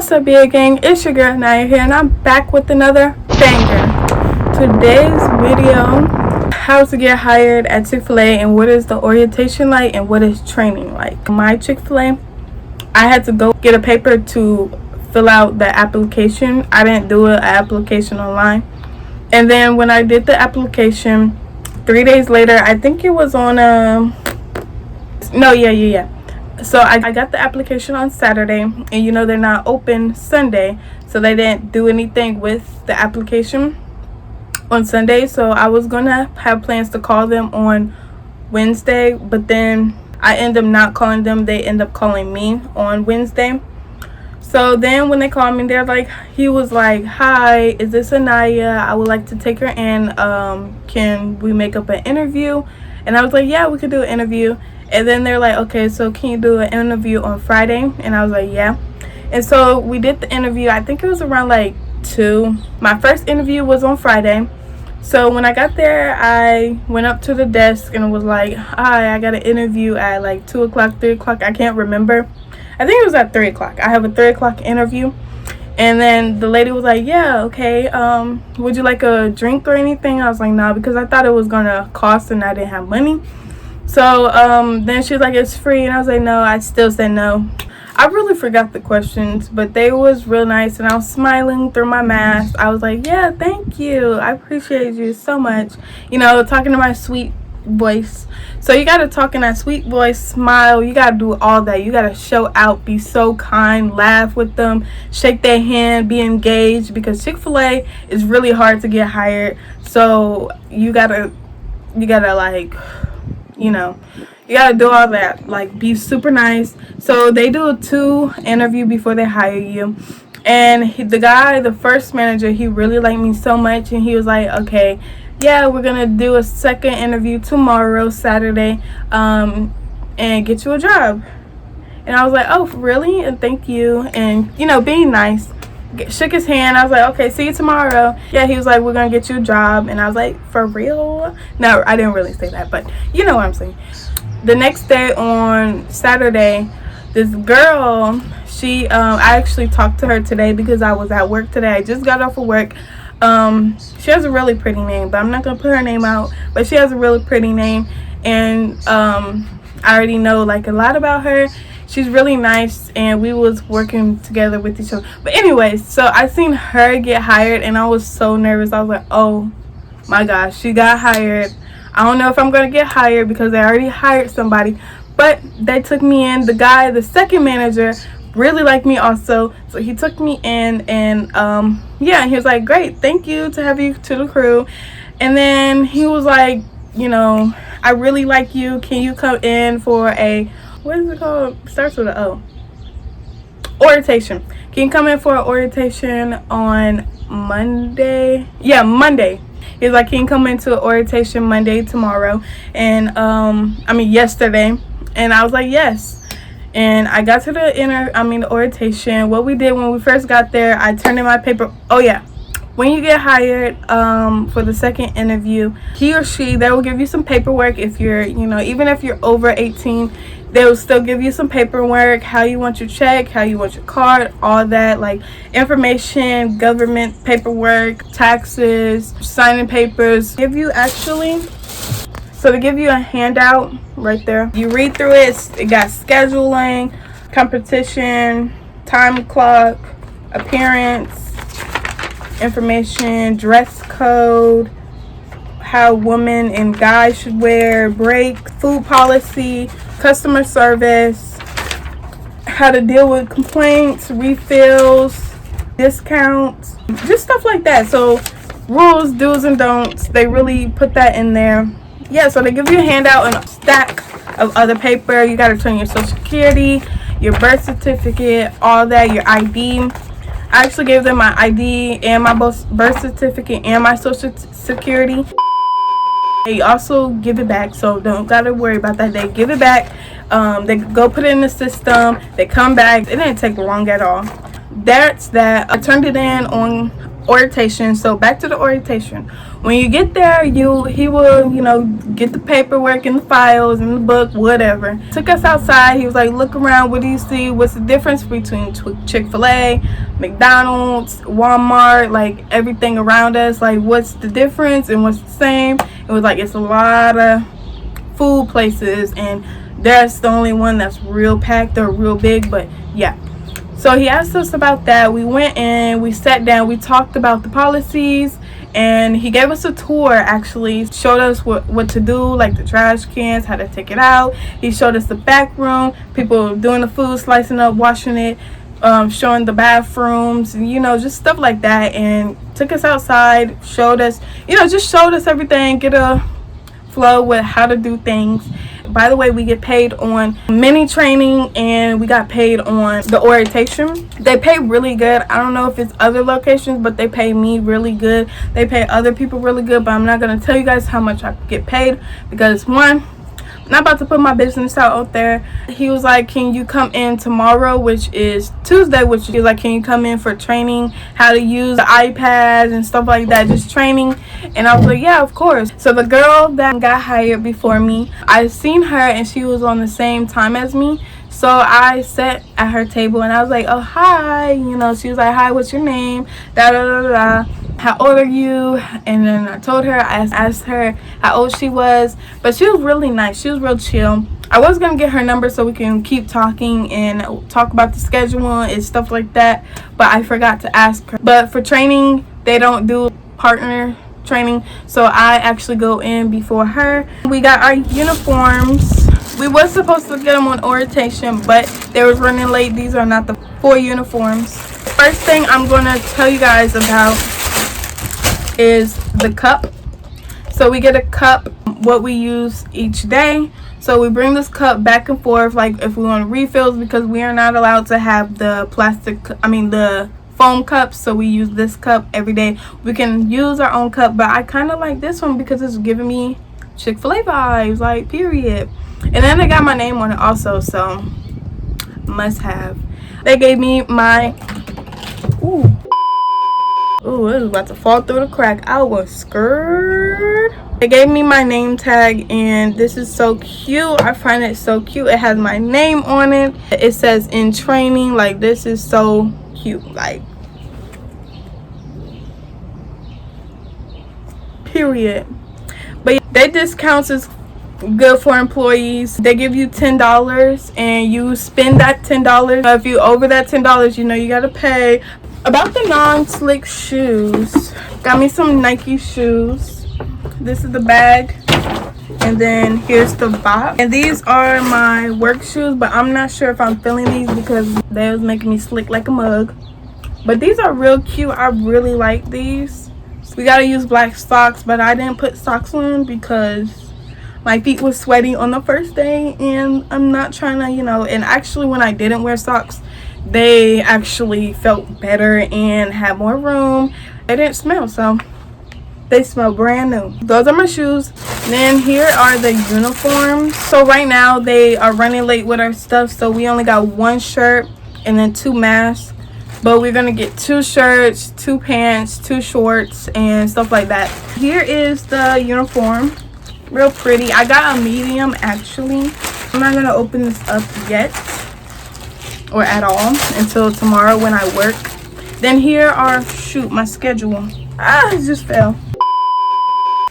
What's up, BA gang? It's your girl Naya here, and I'm back with another banger. Today's video: how to get hired at Chick-fil-A and what is the orientation like and what is training like. My Chick-fil-A, I had to go get a paper to fill out the application. I didn't do an application online, and then when I did the application 3 days later, I think it was on so I got the application on Saturday, and you know they're not open Sunday, so they didn't do anything with the application on Sunday. So I was gonna have plans to call them on Wednesday, but then I ended up not calling them. They end up calling me on Wednesday. So then when they called me, he was like, "Hi, is this Anaya? I would like to take her in. Can we make up an interview?" And I was like, "Yeah, we could do an interview." And then they're like, "Okay, so can you do an interview on Friday?" And I was like, "Yeah." And so we did the interview. I think it was around like 2. My first interview was on Friday. So when I got there, I went up to the desk and was like, "Hi, I got an interview at like 2 o'clock, 3 o'clock. I can't remember. I think it was at 3 o'clock. I have a 3 o'clock interview." And then the lady was like, "Yeah, okay. Would you like a drink or anything?" I was like, "Nah," because I thought it was going to cost and I didn't have money. So then she was like, "It's free." And I was like, "No." I still said no. I really forgot the questions, but they was real nice, and I was smiling through my mask. I was like, "Yeah, thank you. I appreciate you so much." You know, talking to my sweet voice. So you got to talk in that sweet voice, smile. You got to do all that. You got to show out, be so kind, laugh with them, shake their hand, be engaged, because Chick-fil-A is really hard to get hired. So you got to like, you know, you gotta do all that, like be super nice. So they do a 2 interview before they hire you, and the first manager, he really liked me so much, and he was like, "Okay, yeah, we're gonna do a second interview tomorrow, Saturday, and get you a job." And I was like, "Oh, really?" And thank you, and you know, being nice. Shook his hand. I was like, "Okay, see you tomorrow." Yeah, he was like, "We're gonna get you a job." And I was like, "For real?" No, I didn't really say that, but you know what I'm saying. The next day on Saturday, this girl, I actually talked to her today because I was at work today. I just got off of work. She has a really pretty name, but I'm not gonna put her name out, but she has a really pretty name, and I already know like a lot about her. She's really nice, and we was working together with each other. But anyways, so I seen her get hired, and I was so nervous. I was like, "Oh my gosh, she got hired. I don't know if I'm gonna get hired because they already hired somebody." But they took me in. The second manager, really liked me also, so he took me in, and yeah, he was like, "Great, thank you to have you to the crew." And then he was like, "You know, I really like you. Can you come in for a," what is it called? Starts with an O. Orientation. Can you come in for an orientation on Monday? Yeah, Monday. He's like, "Can you come into an orientation Monday, tomorrow?" And yesterday. And I was like, "Yes." And I got to the orientation. What we did when we first got there, I turned in my paper. Oh yeah. When you get hired for the second interview, he or she, they will give you some paperwork. If you're, you know, even if you're over 18, they will still give you some paperwork, how you want your check, how you want your card, all that, like information, government paperwork, taxes, signing papers. So they give you a handout right there. You read through it. It got scheduling, competition, time clock, appearance, information, dress code, how women and guys should wear, break, food policy, customer service, how to deal with complaints, refills, discounts, just stuff like that. So rules, do's and don'ts, they really put that in there. Yeah, so they give you a handout and a stack of other paper. You got to turn your social security, your birth certificate, all that, your ID. I actually gave them my ID and my birth certificate and my social security. They also give it back, so don't gotta worry about that. They give it back. They go put it in the system. They come back. It didn't take long at all. That's that. I turned it in on orientation. So back to the orientation. When you get there, he will, you know, get the paperwork and the files and the book, whatever. Took us outside. He was like, look around. What do you see? What's the difference between Chick-fil-A, McDonald's, Walmart, like everything around us? Like, what's the difference and what's the same? It was like, it's a lot of food places, and that's the only one that's real packed or real big. But yeah, so he asked us about that. We went in, we sat down, we talked about the policies, and he gave us a tour. Actually showed us what to do, like the trash cans, how to take it out. He showed us the back room, people doing the food, slicing up, washing it, showing the bathrooms, and you know, just stuff like that. And took us outside, showed us, you know, just showed us everything, get a flow with how to do things. By the way, we get paid on mini training, and we got paid on the orientation. They pay really good. I don't know if it's other locations, but they pay me really good. They pay other people really good, but I'm not going to tell you guys how much I get paid, because one, I'm not about to put my business out there. He was like, can you come in tomorrow, which is Tuesday, which is like, can you come in for training, how to use the iPads and stuff like that, just training. And I was like, yeah, of course. So the girl that got hired before me, I seen her and she was on the same time as me. So I sat at her table and I was like, oh, hi. You know, she was like, hi, what's your name? Da da da da. How old are you? And then I told her, I asked her how old she was. But she was really nice. She was real chill. I was going to get her number so we can keep talking and talk about the schedule and stuff like that. But I forgot to ask her. But for training, they don't do partner training. So I actually go in before her. We got our uniforms. We was supposed to get them on orientation, but they was running late. These are not the full uniforms. First thing I'm going to tell you guys about is the cup. So we get a cup, what we use each day. So we bring this cup back and forth, like if we want refills, because we are not allowed to have the the foam cups. So we use this cup every day. We can use our own cup, but I kind of like this one because it's giving me Chick-fil-A vibes, like, period. And then they got my name on it also, so must have. They gave me my Ooh, it was about to fall through the crack. I was scared. They gave me my name tag, and this is so cute. I find it so cute. It has my name on it. It says in training. Like, this is so cute. Like, period. But yeah, their discounts is good for employees. They give you $10 and you spend that $10. If you over that $10, you know you gotta pay. About the non-slick shoes, got me some Nike shoes. This is the bag, and then here's the box. And these are my work shoes, but I'm not sure if I'm feeling these because they was making me slick like a mug. But these are real cute. I really like these. We gotta use black socks, but I didn't put socks on because my feet was sweaty on the first day, and I'm not trying to, you know. And actually, when I didn't wear socks, they actually felt better and had more room. They didn't smell, so they smell brand new. Those are my shoes. Then here are the uniforms. So right now they are running late with our stuff, so we only got one shirt and then 2 masks, but we're gonna get 2 shirts, 2 pants, 2 shorts, and stuff like that. Here is the uniform. Real pretty. I got a medium actually. I'm not gonna open this up yet or at all until tomorrow when I work. Then here are, shoot, my schedule. It just fell.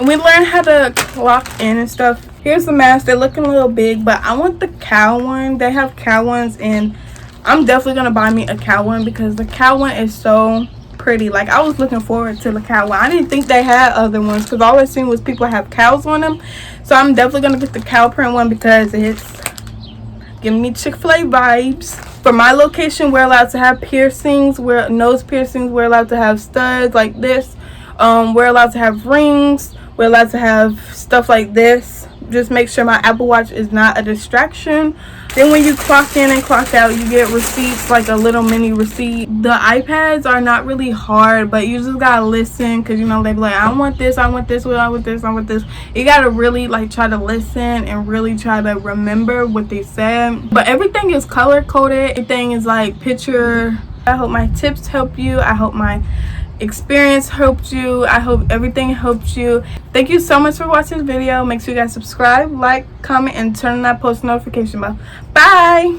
We learned how to clock in and stuff. Here's the mask. They're looking a little big, but I want the cow one. They have cow ones, and I'm definitely gonna buy me a cow one because the cow one is so pretty. Like, I was looking forward to the cow one. I didn't think they had other ones because all I seen was people have cows on them. So I'm definitely gonna get the cow print one because it's giving me Chick-fil-A vibes. For my location, we're allowed to have piercings, we're nose piercings, we're allowed to have studs like this, we're allowed to have rings, we're allowed to have stuff like this. Just make sure my Apple Watch is not a distraction. Then when you clock in and clock out, you get receipts, like a little mini receipt. The iPads are not really hard, but you just gotta listen, because you know they be like, I want this, I want this, I want this, I want this. You gotta really like try to listen and really try to remember what they said. But everything is color coded. Everything is like picture. I hope my tips help you. I hope my experience helped you. I hope everything helped you. Thank you so much for watching the video. Make sure you guys subscribe, like, comment, and turn on that post notification bell. Bye.